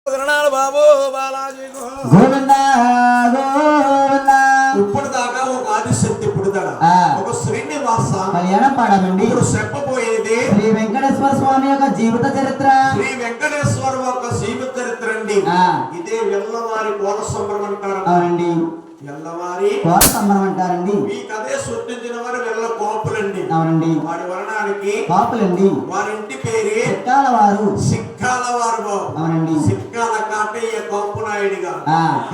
బాబు బాలాజీ ఇప్పుడు దాకా ఒక ఆదిశక్తి పుడతాడ ఒక శ్రీనివాస కళ్యాణం పాడామండి. ఇప్పుడు చెప్పబోయేది శ్రీ వెంకటేశ్వర స్వామి యొక్క జీవిత చరిత్ర. శ్రీ వెంకటేశ్వర యొక్క జీవిత చరిత్ర అండి. ఇదే వెల్లవారి కోట సంబరం అంటారు. అవునండి, వెల్లవారి కోట సంబరం అంటారండి. ఈ కథే సృష్టించిన వారు వెల్ల కోపులండి. అవునండి, వారి వర్ణానికి కోపులండి. వారి ఇంటి పేరే సిక్కాల వారు. సిక్కాల వారు బాబు. అవునండి, సిక్కాల కాటయ్య కోపు నాయుడిగా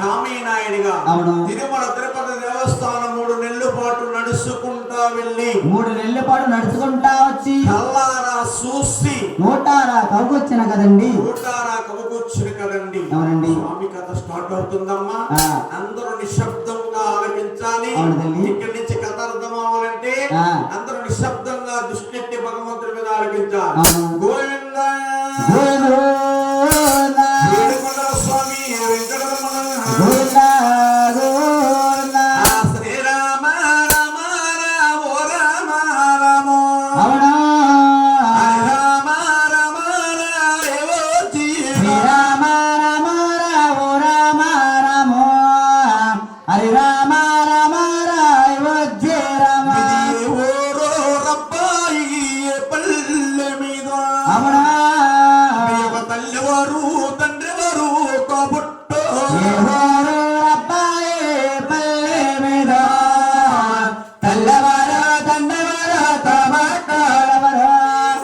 కామీ నాయుడిగా అవును తిరుమల తిరుపతి దేవస్థానం 3 నెలల పాటు నడుచుకుంటా వెళ్ళి 3 నెలల పాటు నడుచుకుంటా వచ్చి కల్లారా చూసి నోటారా కవుకొచ్చిన కదండి. నోటారా కవుకొచ్చిన కదండి. అవునండి, స్వామి కథ స్టార్ట్ అవుతుందమ్మా. అందరూ నిశ్శబ్దంగా ఆలకించాలి. అవునండి, ఇక్కడి నుంచి కథ అర్థం అవ్వాలంటే అందరూ నిశ్శబ్దంగా దృష్టి భగవంతుడి మీద ఆలకించాలి. గోవింద స్వామి వెంకటరమణ శ్రీరామ రామ రామ రామ రామ అవునా రామ రామ రామోజీ రామ రామ రామ రామ రామ హరి రామ రామ రామోజీ రామ ఓరో రబ్బాయి పల్లె మీద అవునా తల్లివారు తండ్రి వారు కాబుట్టో అబ్బాయి పల్లె మీద తెల్లవారు తండ్రివారు కాబట్టోరవరు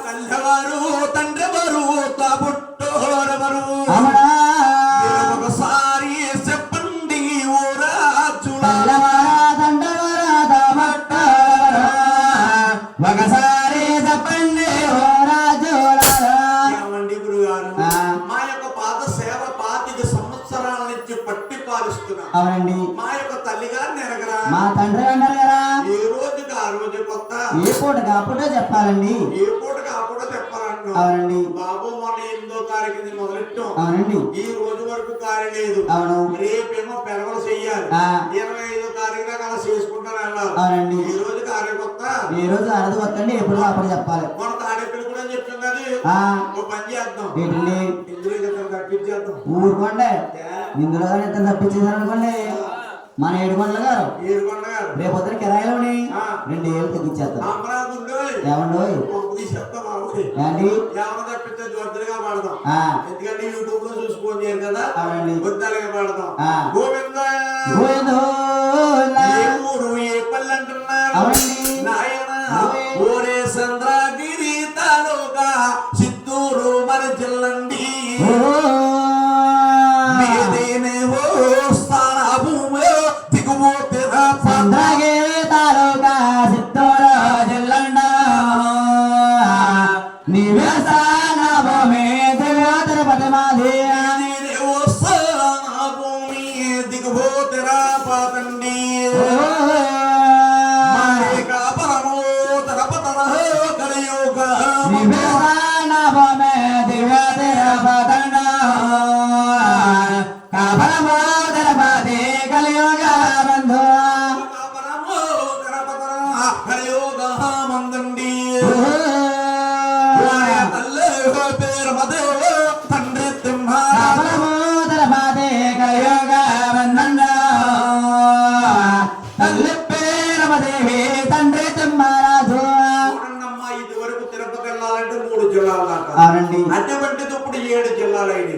తల్లివారు తండ్రి వారు కాబుట్టోరవరు అవునా ఒకసారి చెప్పండి ఓ రాజుల తెల్లవారు తండ్రివారు కాబట్టోరవరు ఒకసారి చెప్పండి ఓ రాజులారా. ఏమండి గురుగారు, మా యొక్క పాద సేవ 25 సంవత్సరాల నుంచి పట్టి పాలిస్తున్నాం. అవునండి, మా యొక్క తల్లిగారిని ఎరగరా. మా తండ్రి అన్నారు కదా, ఏ రోజుకి ఆ రోజు కొత్త, ఏ పూట కాపుటే చెప్పాలండి. ఏ పూటకి ఆ పూట చెప్పాలంటున్నాం. అవునండి, బాబు మొన్న 8వ తారీఖుని మొదలెట్టాం. అవునండి, ఈ రోజు వరకు కార్యం లేదు. అవును రేపేమో పెరవలు చెయ్యాలి. 25వ తారీఖు దాకా అలా చేసుకుంటారు అన్నారు. అవునండి, ఈ రోజు కార్యం కొత్త, ఈ రోజు అరదు వద్దండి, ఎప్పుడు అప్పుడు చెప్పాలి. మన తాడెప్పుడు కూడా చెప్తాం కదా. ఓ పని చేద్దాం, ఏంటండి ఇందులో తప్పించేద్దాం. ఊరుకోండి, ఇందులో ఎంత తప్పించేసారు అనుకోండి. మన ఏడుకొండల గారు ఏడుకొండ గారు రేపు పొద్దున కిరాయిలోని 2 ఏళ్ళు తగ్గించేస్తారు. ఏమండి ఏంటి తప్పించే వద్దలుగా పాడదాం. ఆ ఎందుకంటే యూట్యూబ్ లో చూసుకోండి కదా. అవునండి, వద్దలుగా పాడదాం. ఆ గోవింద గోవిందోలా. ఏ ఊరు ఏ పల్లె అంటున్నారు అవునండి, నాయన. ఓరే చంద్రగిరి తాలూకా చిత్తూరు మన జిల్లండి. చంద్రగిరి తాలూకా చిత్తూరు జిల్లండ నివేశాన భూమి తిరుపతి మాది. దిగుబోతెరా పాతండి కాపరమో తరపతర కలియుగ నివేశాన భూమి తిరుపతి కాపరమో తిరుపతి కలియుగ బంధు కలియుగ మందండి. పేరు మదే తండ్రి కాపరమో తిరుపతి కలియుగ బంధండ తల్లి పేరమదేవి తండ్రి తిమ్మరాజు. ఇది వరకు తిరుపతి వెళ్ళాలంటే 3 జిల్లాలు దాకా. అవునండి, అటువంటిది ఇప్పుడు 7 జిల్లాలైనవి.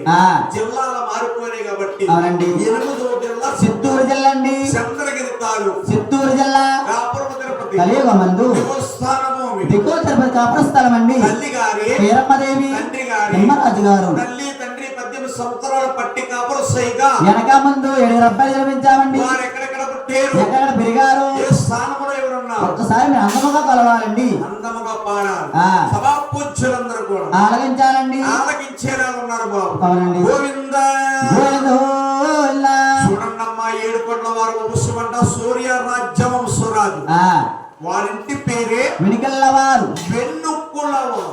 జిల్లాలు మారిపోయినాయి కాబట్టి అవునండి, 8వ జిల్లా చిత్తూరు జిల్లా అండి. చంద్రగిరి తాలూ చిత్తూరు జిల్లా కాపురం తిరుపతి కలియుగ మందు దేవస్థాన భూమి. దిగువ తిరుపతి కాపుర స్థలం అండి. తల్లి గారి పేరమ్మదేవి తండ్రి గారి తిమ్మరాజు గారు. తల్లి తండ్రి 18 సంవత్సరాలు పట్టి కాపురం సైగా వెనక ముందు 7 అబ్బాయిలు జన్మించామండి. వారు ఎక్కడెక్కడ పుట్టారు, ఎక్కడ పెరిగారు, ఏ స్థానంలో ఎవరున్నారు ఒక్కసారి మీరు అందముగా కొలవాలండి. అందముగా పాడాలి. ఆ సభా పూజ్యులందరూ కూడా ఆలకించాలండి. ఆలకించేలా ఉన్నారు బాబు. అవునండి, గోవింద గోవిందోలా. చూడండమ్మా, 7 కోట్ల వారు వంశమంట సూర్య రాజ్యం వంశరాజు. వారింటి పేరే మినికల్లవారు. వెన్నుకులవారు.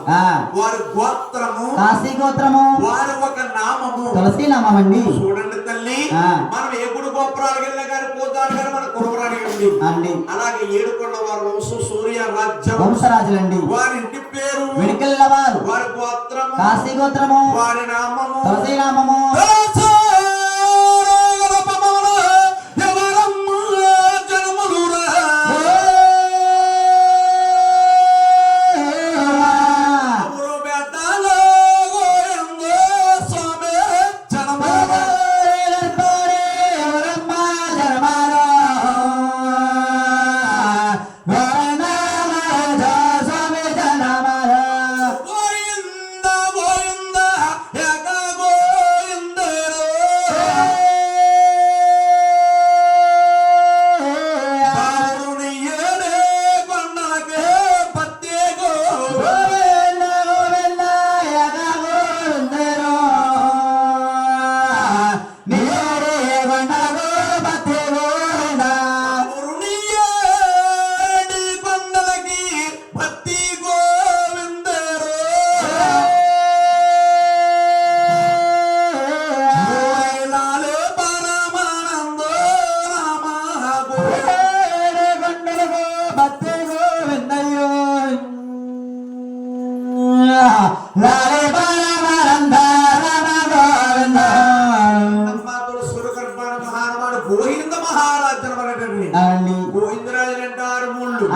వారి గోత్రము కాశీ గోత్రము. వారి ఒక నామము తులసి నామమండి. చూడండి తల్లి, మనం ఏ గుడి గోపురాలకు వెళ్ళినా కానీ పోతారు కానీ మన కుటుంబానికి ఉంది అండి. అలాగే 7 కోట్ల వారు వంశం సూర్య రాజ్యం వంశరాజులండి. వారింటి పేరు మినికల్లవారు. వారి గోత్రము కాశీ గోత్రము. వారి నామము తులసి నామము.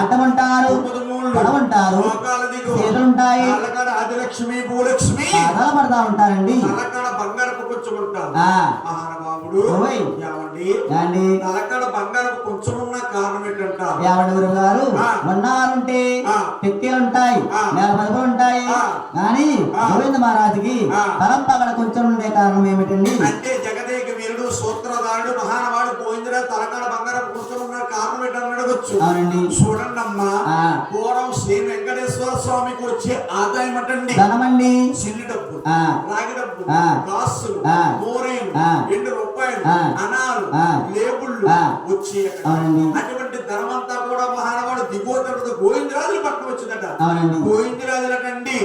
అడ్డమంటారు పొడవంటారు చేతులుంటాయి అలకడ ఆదిలక్ష్మి భూలక్ష్మి పాదాలు పడతా ఉంటారండి అలకడ బంగారపు కొంచెం ఉంటారు మహానుభావుడు ఏమండి అలకడ బంగారపు కొంచెం ఉన్న కారణం ఏంటంట ఏమండి గురువు గారు ఉన్నారుంటే టెక్కీలుంటాయి నేల పదవులు ఉంటాయి కానీ గోవింద మహారాజుకి పరంపగడ కొంచెం ఉండే కారణం ఏమిటండి అంటే జగదేక వీరుడు సూత్రధారుడు మహానవాడు గోవిందరాజు తలకాడ బంగారం కూర్చొని ఉన్న కారణం ఏంటని అడగొచ్చు అవునండి చూడండి అమ్మా పూర్వం శ్రీ వెంకటేశ్వర స్వామికి వచ్చే ఆదాయం అంటండి ధనమండి చిల్లి డబ్బు రాగి డబ్బు కాసులు మోరేలు 2 రూపాయలు అనాలు లేబుళ్ళు వచ్చి అటువంటి ధనమంతా కూడా మహానవాడు దిగోతరుడు గోవిందరాజులు పక్కన వచ్చిందట గోవిందరాజులటండి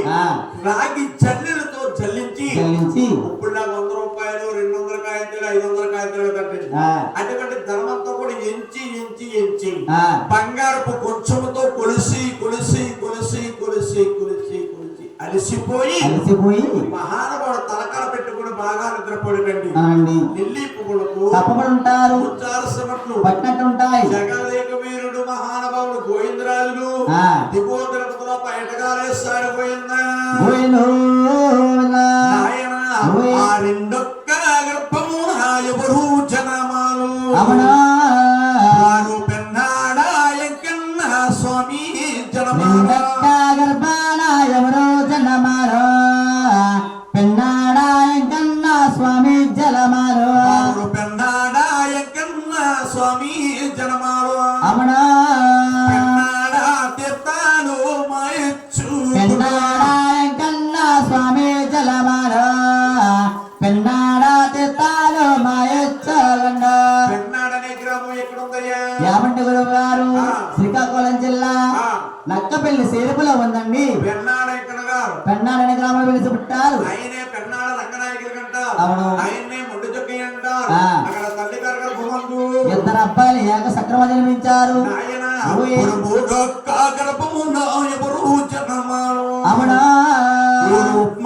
రాగి జల్లెలతో జల్లించి ఇప్పుడులా 100 రూపాయలు 200 కాయంతులు 500 కాయంతులు కట్టండి అటువంటి ధనమంతా కూడా ఎంచి ఎంచి ఎంచి బంగారపు కొంచెముతో కొలిసి కొలిసి కొలిసి కొలిసి కొలిసి కొలిసి అలసిపోయి మహానవాడు తలకాల పెట్టుకుని బాగా నిద్రపోడండి లిల్లీ పువ్వులకు తప్పబడుంటారు పట్టినట్టుంటాయి జగదేక వీరుడు మహానుభావుడు గోవిందరాజులు దిగో తిరుపతిలో పైటగాలేస్తాడు గోవిందా ఆ రెండొక్క గర్భమున ఎవరు జనమాలు వారు పెన్నాడాయంకన్న స్వామి జనమాలు గర్భాన ఎవరో జనమాలో పెన్నాడాయంకన్న స్వామి జలమాలో వారు పెన్నాడాయంకన్న స్వామి జనమాలు అమనా పెన్నాడా తీర్థాలు మాయచ్చు పెన్నాడాయంకన్న స్వామి జలమాలో పెన్నాడా తీర్థాలు మాయచ్చగండ పెన్నాడనే గ్రామం ఎక్కడ ఉందయ్యా యామంటి గురువు గారు శ్రీకాకుళం జిల్లా నక్కపల్లి సేరుపులో ఉందండి పెన్నాడ ఎక్కడ గారు పెన్నాడనే గ్రామం వెలిసి పుట్టారు ఆయనే పెన్నాడ రంగనాయకులు అంటారు అవును ఆయనే మొండి చొక్కి అంటారు అక్కడ తల్లి గారు భూమందు 2 అబ్బాయిలు ఏక సక్రమ జన్మించారు ఆయన గర్భమున ఎవరు జనమాలు అవునా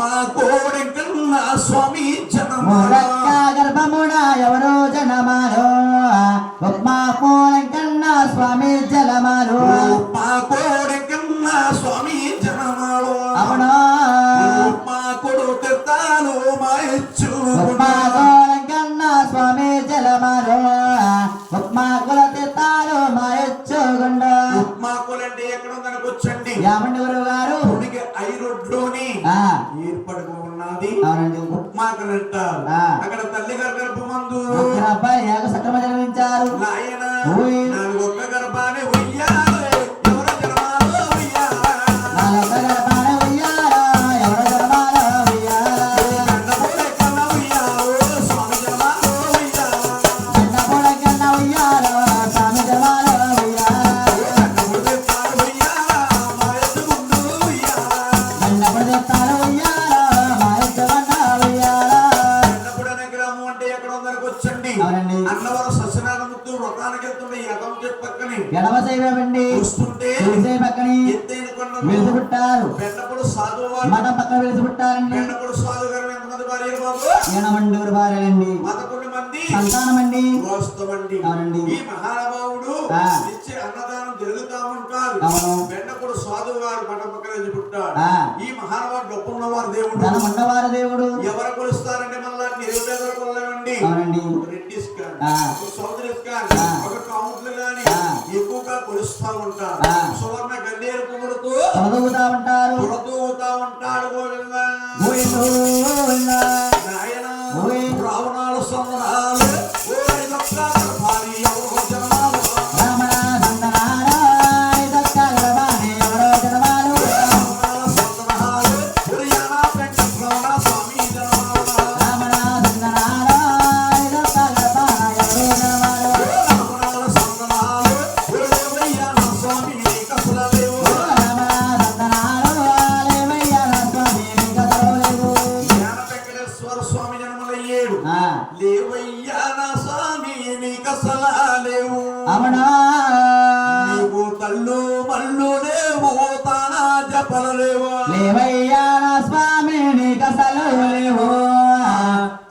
మా కోడి కన్నా స్వామి గర్భమున ఎవరో జనమాలో మా కోడి కన్నా స్వామి జలమాలో మా కోడి కన్నా స్వామి జనమాలో అవునా మా కొడు తెత్తాలు మాయచ్చు మా కోడి కన్నా స్వామి జలమాలో మా కుల తెత్తాలు మాయచ్చుగుండ మా కులంటే ఎక్కడ ఉందని కూర్చోండి యామండి గురువు గారు ఐ రోడ్లోని ఏర్పడుకు ఉన్నది ఉప్మాకనంటారు అక్కడ తల్లి గారి గర్భమందు అబ్బాయి ఏక సక్రమ జన్మించారు నాయన నాలుగు ఒక్క గర్భాన్ని ఉయ్యాలి ఎవరు జనమాలో ఉయ్యాలి నాలుగు గర్భాన్ని ఉయ్యాలి ఎవరు జనమాలో ఉయ్యాలి దండపోడే కన్నా ఉయ్యాలి స్వామి జనమాలో ఉయ్యాలి దండపోడే కన్నా ఉయ్యాలి స్వామి జనమాలో ఉయ్యాలి దండపోడే తాను ఉయ్యాలి మాయసు ముందు ఉయ్యాలి దండపోడే తాను ఉయ్యాలి మాయసు ముందు ఉయ్యాలి దండపోడే గ్రామం అంటే ఎక్కడ ఉందని కూర్చోండి అన్నవరం సత్యనారాయణమూర్తి వ్రతానికి వెళ్తుండే యథం చెప్పి పక్కని ఎడమ సైవేమండి వస్తుంటే పక్కని ఎత్తైన కొండలు వెలిసి పుట్టారు బెండపూడి సాధువు వారు మఠం పక్కన వెలిసి పుట్టారండి బెండపూడి సాధువు గారు ఎంతమంది భార్యలు బాబు 8 భార్యలండి 11 మంది సంతానమండి వాస్తవండి అవునండి ఈ మహానుభావుడు ఇచ్చే అన్నదానం జరుగుతా ఉంటారు అవును బెండపూడి సాధువు గారు మఠం పక్కన వెలిసి పుట్టాడు ఈ మహానుభావుడు డబ్బు ఉన్నవారు దేవుడు ధనం ఉన్నవారు దేవుడు ఎవరు కొలుస్తారంటే మళ్ళా నిరుపేదలు కొలలేమండి అవునండి రెడ్డిస్ కానీ సౌదరీస్ కానీ ఒక కౌంట్లు కానీ ఎక్కువగా కొలుస్తా ఉంటారు సువర్ణ గన్నేరు పువ్వులతో తొలదూగుతా ఉంటాడు గోవిందా నాయన రావణాలు సందనాలు భారీ ఎవరో జనమాలు రమణ సందనాలు ఎవరో జనమాలు సందనాలు స్వామి జనమాలు రమణ సందనాలు ఎవరో జనమాలు సందనాలు స్వామి కసలలేవు స్వామి జన్మలయ్యేడు లేవయ్యా నా స్వామి నీకసలేవు నీకు తల్లు మల్లు లేవు తానా జపలలేవు లేవయ్యా నా స్వామి నీకసలు లేవు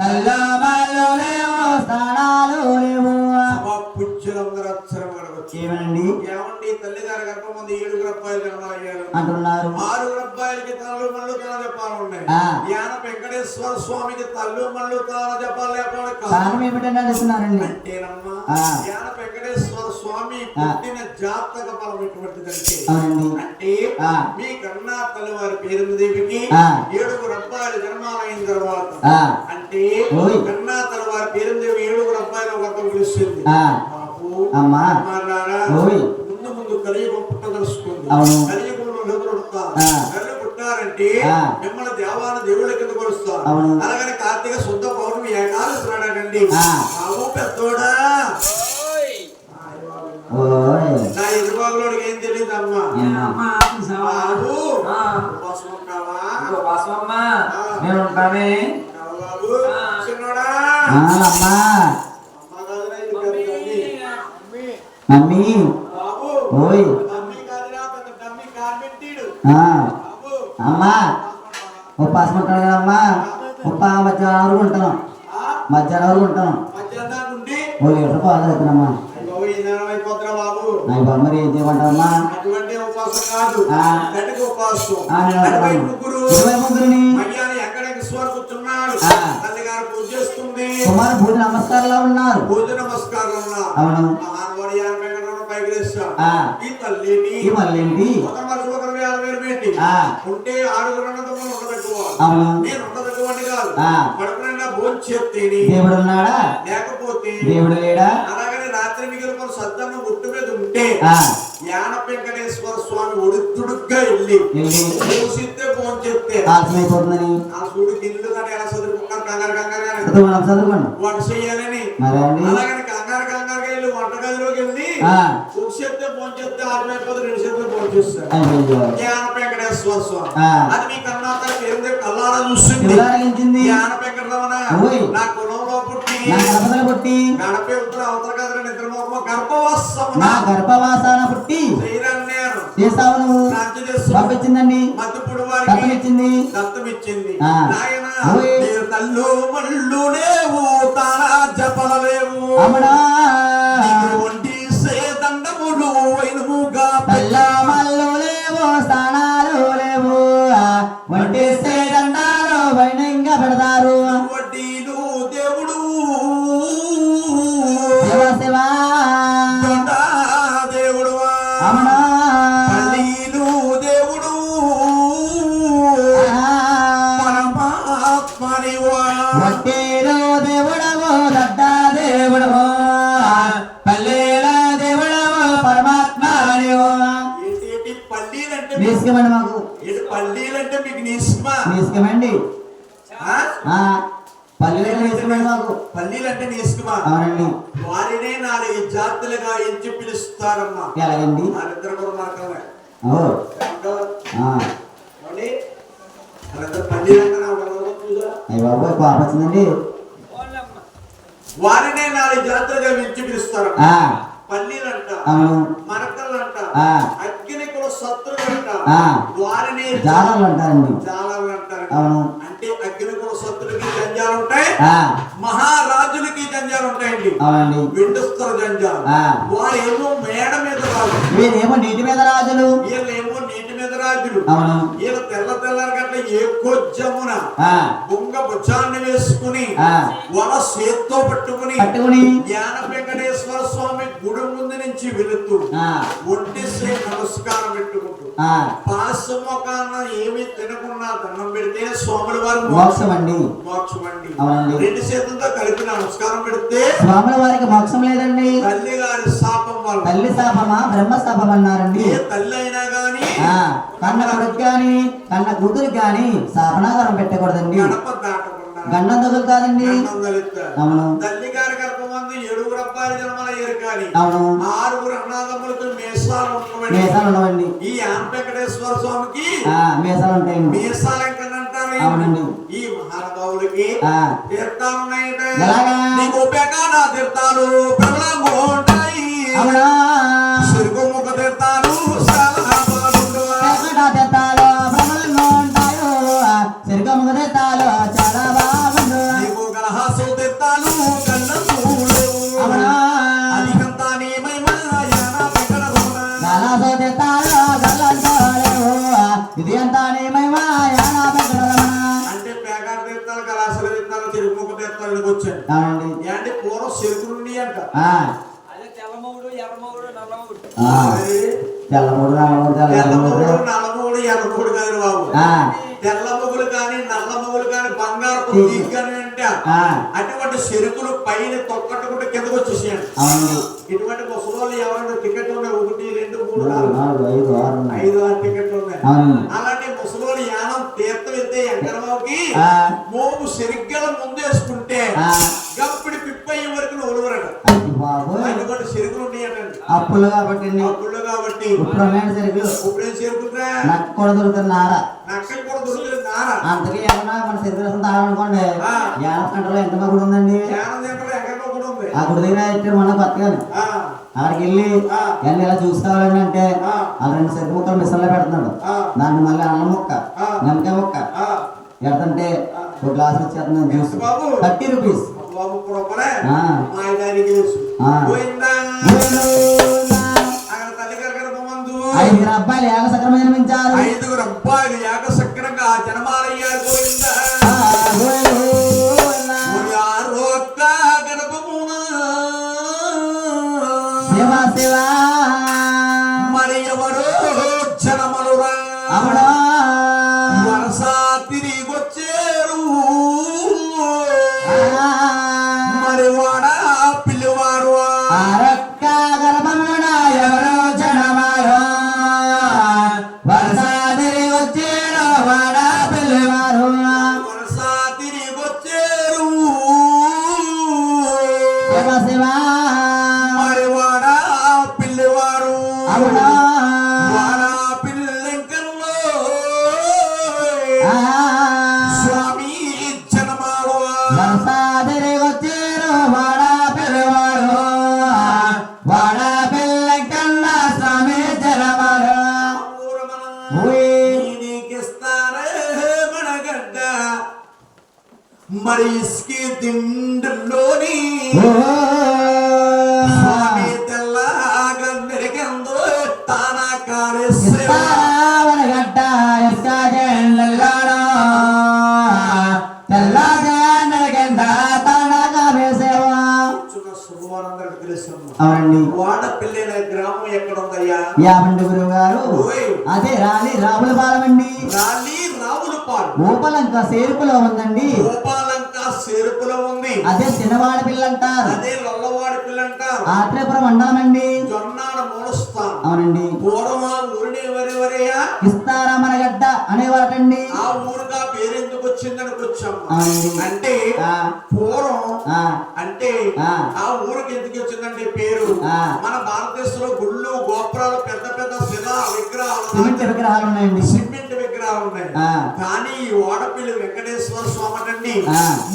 తల్ల మల్లు లేవు స్థానాలు లేవు పుచ్చులందరూ అక్షరం అడగచ్చు ఏమనండి ఏమండి తల్లిగారి గర్భం అంటున్నారు. 6 అబ్బాయిలకి తల్లు మళ్ళు తల చెప్పాలి ఉన్నాయి. యాన వెంకటేశ్వర స్వామికి తల్లు మళ్ళు తల చెప్పాలి లేకపోతే కారణం ఏమిటని అడుగుతున్నారండి. అంటేనమ్మా యాన వెంకటేశ్వర స్వామి పుట్టిన జాతక బలం ఎటువంటిదంటే అంటే మీ కన్నా తల్లి వారి పేరుదేవికి 7 అబ్బాయిలు జన్మాలైన తర్వాత అంటే కన్నా తల్లి వారి పేరుదేవి 7 అబ్బాయిల వ్రతం పిలుస్తుంది. బాబు అమ్మా ముందు ముందు కలియుగం పుట్టదలుచుకుంది. కలియుగంలో ఎవరుంటారు పుట్టారంటే మిమ్మల్ని దేవాన దేవుళ్ళ కింద కొలుస్తారు. అలాగని కార్తీక శుద్ధ పౌర్ణమి ఏకాదశి నాడండి. బాబు పెద్దోడా నా ఎదురుబాబులోడికి ఏం తెలియదు అమ్మా. బాబు బాబు చిన్నోడా మమ్మీ ఓయ్ అమ్మా ఉపాసం ఉంటాను కదమ్మా. మధ్యాహ్నం వరకు ఉంటాను. మధ్యాహ్నం వరకు ఉంటాను. ఓ లీటర్ పాలు అవుతున్నామ్మా. మరి ఏం చేయమంటావమ్మా? కుమారు పూజ నమస్కారంలో ఉన్నారు. అవును ఈ మళ్ళీ ఉంటే 6 దేవుడు ఉన్నాడా లేకపోతే దేవుడు లేడా? అలాగనే రాత్రి మిగిలిన సద్దన్నం గుట్టు మీద ఉంటే యాన వెంకటేశ్వర స్వామి ఒడిదుడుగ్గా వెళ్ళి చూసితే ఫోన్ చెప్తే ఆలస్యమైపోతుందని ఆ సూడి గిల్లు కానీ ఎలా చదువుకున్నారు కంగారు చదువుకోండి వంట చేయాలని. అలాగని కంగారుగా వెళ్ళి వంటగదిలోకి వెళ్ళి ఒక చెప్తే ఫోన్ చెప్తే ఆలస్యమైపోతే 2 చేతులు ఫోన్ చేస్తారు యాన వెంకటేశ్వర స్వామి. అది మీ కన్నా పేరు కల్లారా చూస్తుంది. యాన వెంకటరమణ నా కులంలో పుట్టి గడపే ఉత్తర అవతల కదల నిద్రమోహ గర్భవాసాన పుట్టి చేసావు నువ్వు. పంపించిందండి దత్తమిచ్చింది. తల్లు మళ్ళు లేవు తానా జపలలేవు అమ్మడా వంటి సేదండములు వైనుగా తల్ల మల్లు లేవు స్థానాలు లేవు. వంటి సేదండాలు వైనంగా పెడతారు. వడ్డీలు దేవుడు శివ శివ దేవుడు అమ్మడా పల్లీలు దేవుడు పరమాత్మని వడ్డీలు దేవుడవు దడ్డ దేవుడవు పల్లీల దేవుడవు పరమాత్మ నీస్కమండి. మాకు పల్లీలంటే మీకు నీస్కమండి. పల్లీలు నీస్కమండి. మాకు పల్లీలంటే నీస్కమా? అవునండి. వారినే 4 జాతులుగా ఎంచి పిలుస్తారమ్మా. ఎలాగండి? వాళ్ళిద్దరు కూడా మార్కలే. అయ్య బాబు పాప వచ్చిందండి. వారినే 4 జాతులుగా ఎంచి పిలుస్తారు. పల్లీలంట, మరకలంట, అగ్నికుల శత్రులంట, వారిని జాలాలు అంటారండి. జాలాలు అంటారు. అంటే అగ్నికుల శత్రులకి జంజాలు ఉంటాయి, మహారాజులకి జంజాలు ఉంటాయండి. విండుస్తారు జంజాలు. వారేమో మేడ మీద రాజు, వీరేమో నీటి మీద రాజులు. వీళ్ళేమో నీటి మీద రాజులు. వీళ్ళు తెల్లరి గంట ఏ కొజ్జమున బొంగ భుజాన్ని వేసుకుని వల చేత్తో పట్టుకుని జ్ఞాన వెంకటేశ్వర స్వామి గుడి ముందు నుంచి వెళుతూ ఒంటిసే నమస్కారం పెట్టుకుంటూ పాశమొకాన ఏమి తినకుండా దండం పెడితే స్వాముల వారు మోక్షమండి. 2 చేతులతో కలిపి నమస్కారం పెడితే స్వాముల వారికి మోక్షం లేదండి. తల్లి గారి శాపం వల్ల. తల్లి శాపమా బ్రహ్మ శాపం అన్నారండి. ఏ తల్లి అయినా గాని కన్న కొడుకు గాని కన్న కూతురికి గాని శాపనాగారం పెట్టకూడదండి. గడప దాటకుండా గండం తగులుతాదండి. అవును. తల్లి గారి గర్భమందు 7 అబ్బాయిల జన్మలయ్యారు కానీ అవును 6 అన్నదమ్ములకు మీసాలు ఉండవండి. ఈ యాన వెంకటేశ్వర స్వామికి మీసాలు ఉంటాయండి. మీసాలు ఎంకనంటారు. అవునండి. ఈ మహానుభావులకి తీర్థాలు ఉన్నాయంటే నీకు నా తీర్థాలు ప్రబలంగా ఉంటాయి. సిరుగుముఖ తీర్థాలు సిరుగుముఖ తీర్థాలు చాలా బాగుండు. నీకు గలహాసు తీర్థాలు గలహాసు తీర్థాలు గల్లంతో లేవు. కిందకు వచ్చాను. అవునండి. ఏంటి పూర్వం చెరుకులుండి అంట. అదే తెల్లమౌడు ఎర్రమౌడు నల్లమౌడు. తెల్లమూడు నల్లమూడు నల్లమూడు ఎర్రమూడు కాదు బాబు. తెల్ల మొగులు కానీ నల్ల మొగులు కానీ బంగారు కానీ అంటే అటువంటి చెరుకులు పైన తొక్కట్టుకుంటే కిందకు వచ్చేసాడు. ఇటువంటి ముసలోళ్ళు ఎవరైనా టికెట్లు ఉన్నాయి 1 2 3 4 5 6 టికెట్లు ఉన్నాయి. అలాంటి ముసలోళ్ళు యానం తీర్థం వెళ్తే ఎంకరబాబుకి మోపు చెరిగ్గల ముందేసుకుంటే గప్పిడి పిప్పయ్యే వరకు ఒలువరట. అటువంటి చెరుకులు ఉన్నాయటండి. అప్పులు కాబట్టి ఇప్పుడేం చెరుకురా నక్క కూడా దొరుకుతుంది నారా. నక్కలు కూడా దొరుకుతుంది నారా. అంతకీ ఏమన్నా మన శరీరం తాగాలనుకోండి యానం సెంటర్లో ఎంత గుడి ఉందండి. ఆ గుడి దగ్గర ఇచ్చారు మొన్న కొత్తగానే. అక్కడికి వెళ్ళి ఎన్ని ఇలా చూసుకోవాలని అంటే వాళ్ళు 2 సెరుకు ముక్కలు మిషన్లో పెడుతున్నాడు. దాన్ని మళ్ళీ అన్నం ముక్క నిమ్మకాయ ముక్క ఎడతంటే ఒక గ్లాస్ వచ్చేస్తున్నాను జ్యూస్ 30 రూపీస్. ఐదుగురు అబ్బాయిలు ఏకసక్రమంగా జన్మించారు. 5 అబ్బాయిలు ఏకసక్రంగా జన్మాలయ్యారు. గోవిందా శివ శివ మరి ఎవరు జనమలురా అవునా వరస తిరిగొచ్చారు. మరి వాడ పిల్లవారు అరక్క గర్భమున ఎవరో జనమారు వరస తిరిగి వచ్చారు వాడ పిల్లవారు. వరస తిరిగొచ్చారు. శివ శివ మరి వాడ పిల్లవారు అవునా వాడ పిల్లెంకల్లో స్వామి జనమాలు వరస తిరిగి వచ్చారు వాడ పిల్లవారు వాడ పిల్ల కన్నా స్వామి జనమారు. నీకిస్తారే మనగడ్డ మరి ఇసుకి దిండులోని స్వామి తెల్లగా మెరిగిందో తానా కాళేశ్వర గడ్డ తెల్లగండ తనగా వేసేవా. శుభవారందరికి తెలుసు. అవునండి. వాడపల్లి గ్రామం ఎక్కడ ఉందయ్యా? యాబండి గురువు గారు అదే రావులపాలెం అండి. రావులపాలెం గోపాలంక సేరుపులో ఉందండి. గోపాలంక సేరుపులో ఉంది. అదే చిన్నవాడి పిల్ల అంటారు. అదే లొల్లవాడి పిల్ల అంటారు. ఆత్రేయపురం మండలం అండి. జొన్నాడ మూలస్థానం. అవునండి. పూర్వం ఊరిని ఎవరెవరయ్యా? ఇస్తారామనగడ్డ అనేవారటండి. ఆ ఊరుగా పేరెందుకు వచ్చిందని వచ్చాము అంటే పూర్వం అంటే ఆ ఊరికి ఎందుకు వచ్చిందంటే పేరు మన భారతదేశంలో గుళ్ళు గోపురాలు పెద్ద పెద్ద శిలా విగ్రహాలు ఉన్నాయండి. సిమెంట్ విగ్రహాలు ఉన్నాయి. కానీ ఈ ఓడపిల్లి వెంకటేశ్వర స్వామి అండి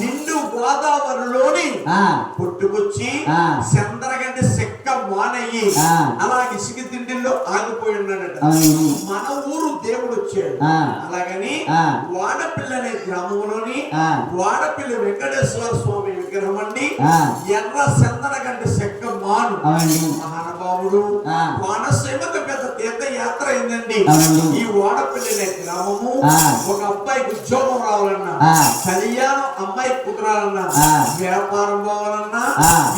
నిండు గోదావరిలోని పుట్టుకొచ్చి చంద్రగంటి చెక్క మానయ్యి అలా ఇసుక తిండిల్లో ఆగిపోయి ఉన్నాడట. మన ఊరు దేవుడు వచ్చాడు. అలాగని వాడపిల్లి అనే గ్రామంలోని వాడపిల్లి వెంకటేశ్వర స్వామి విగ్రహం అండి ఎర్ర చంద్రగంటి చెక్క మాను మహానుభావుడు కోనసీమకు పెద్ద తీర్థయాత్ర అయిందండి. ఈ వాడపల్లి అనే గ్రామము ఒక అబ్బాయికి ఉద్యోగం రావాలన్నా, కళ్యాణం అమ్మాయి కుదరాలన్నా, వ్యాపారం పోవాలన్నా,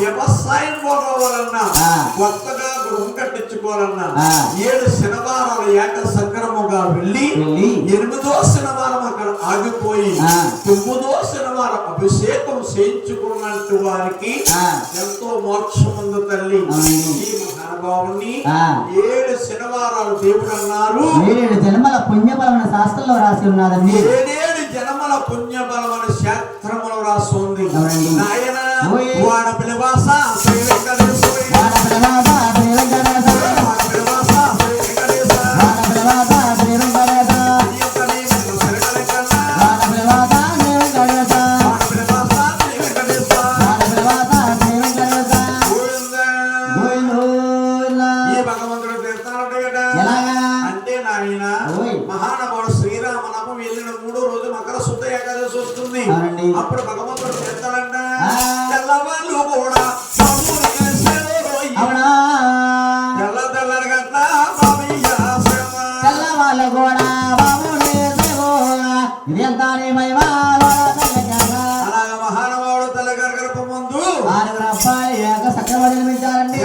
వ్యవసాయం పోవాలన్నా, కొత్తగా గృహం కట్టించుకోవాలన్నా 7 శనివారాలు ఏక సంక్రమంగా వెళ్ళి 8వ శనివారం అక్కడ ఆగిపోయి 9వ శనివారం అభిషేకం చేయించుకున్నట్టు వారికి ఎంతో మోక్షం ఉంది తల్లి. ఈ మహానుభావుని 7 శనివారాలు దేవుడు అన్నారు. 7 జన్మల పుణ్యబలమైన శాస్త్రంలో రాసి ఉన్నదండి. 7 జన్మల పుణ్యబలమైన శాస్త్రములో రాసి ఉంది. నాయన వాడపల్లి వాస శ్రీ వెంకటేశ్వర మహానుభావుడు శ్రీరామనామం వెళ్ళిన 3వ రోజు మకర శుద్ధ ఏకాదశి వస్తుంది. అప్పుడు భగవంతుడు చేస్తాడంట తెల్లవాళ్ళు కూడా తెల్లవాళ్ళు కూడా అలాగా మహానుభావుడు తెల్లగా ఆరుగురు అబ్బాయి ఏక సత్యవాడు జన్మించారండి